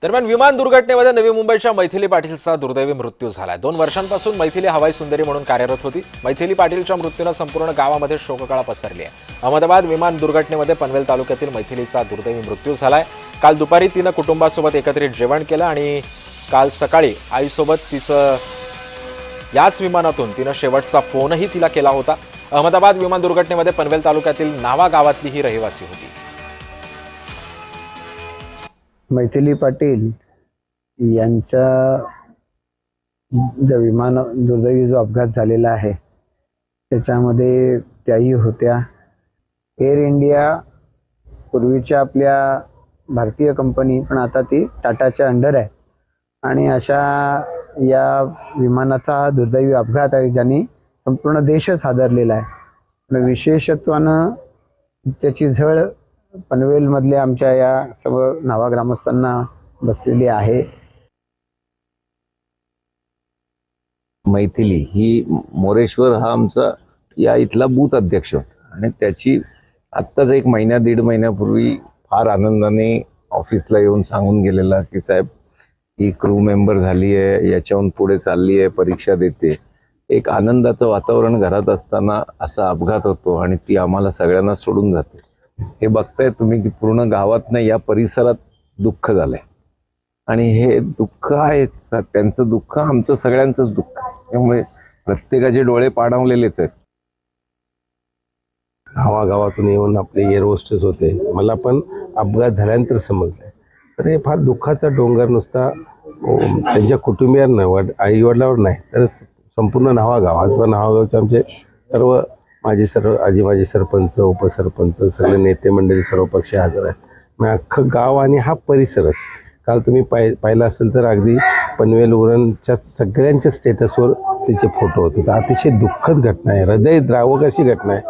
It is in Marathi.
दरम्यान विमान दुर्घटनेमध्ये नवी मुंबईच्या मैथिली पाटीलचा दुर्दैवी मृत्यू झालाय। 2 वर्षांपासून मैथिली हवाई सुंदरी म्हणून कार्यरत होती। मैथिली पाटीलच्या मृत्यूने संपूर्ण गावामध्ये शोककळा पसरली आहे। अहमदाबाद विमान दुर्घटनेमध्ये पनवेल तालुक्यातील मैथिलीचा दुर्दैवी मृत्यू झालाय। काल दुपारी तिने कुटुंबासोबत एकत्रित जेवण केलं आणि काल सकाळी आईसोबत तिचं याच विमानातून तिने शेवटचा फोनही तिला केला होता। अहमदाबाद विमान दुर्घटनेमध्ये पनवेल तालुक्यातील नावा गावातली ही रहिवासी होती। मैथिली पाटील यांचा विमान दुर्दैवी जो अपघात झालेला आहे त्याच्यामध्ये त्याही होत्या। एअर इंडिया पूर्वीच्या आपल्या भारतीय कंपनी पण आता ती टाटाच्या अंडर आहे आणि अशा या विमानाचा दुर्दैवी अपघात आहे ज्याने संपूर्ण देशच हादरलेला आहे। विशेषत्वानं त्याची झळ पनवेलमधल्या आमच्या या सर्व नावा ग्रामस्थांना बसलेली आहे। मैथिली ही मोरेश्वर हा आमचा या इथला बूथ अध्यक्ष होता आणि त्याची आत्ताच 1 महिना 1.5 महिन्यापूर्वी फार आनंदाने ऑफिसला येऊन सांगून गेलेला की साहेब ही क्रू मेंबर झाली आहे, याच्याहून पुढे चालली आहे, परीक्षा देते। एक आनंदाचं वातावरण घरात असताना असा अपघात होतो आणि ती आम्हाला सगळ्यांना सोडून जाते। हे बघताय तुम्ही की पूर्ण गावात नाही या परिसरात दुःख झालंय आणि हे दुःख आहेच, त्यांचं दुःख आमचं सगळ्यांचंच दुःख आहे। त्यामुळे प्रत्येकाचे डोळे पाणावलेलेच आहेत। गावागावातून येऊन आपले एअर होस्टेस होते, मला पण अपघात झाल्यानंतर समजलंय। तर हे फार दुःखाचा डोंगर नुसता त्यांच्या कुटुंबियांना आई वडिलांवर नाही तर संपूर्ण नावागावात व नावागावचे आमचे सर्व माजी सरपंच, उपसरपंच, सगळे नेते मंडळी, सर्व पक्ष हजर आहेत। मग अख्खं गाव आणि हा परिसरच काल तुम्ही पाहिलं असेल तर अगदी पनवेल उरणच्या सगळ्यांच्या स्टेटसवर त्याचे फोटो होते। तर अतिशय दुःखद घटना आहे, हृदय द्रावक अशी घटना आहे।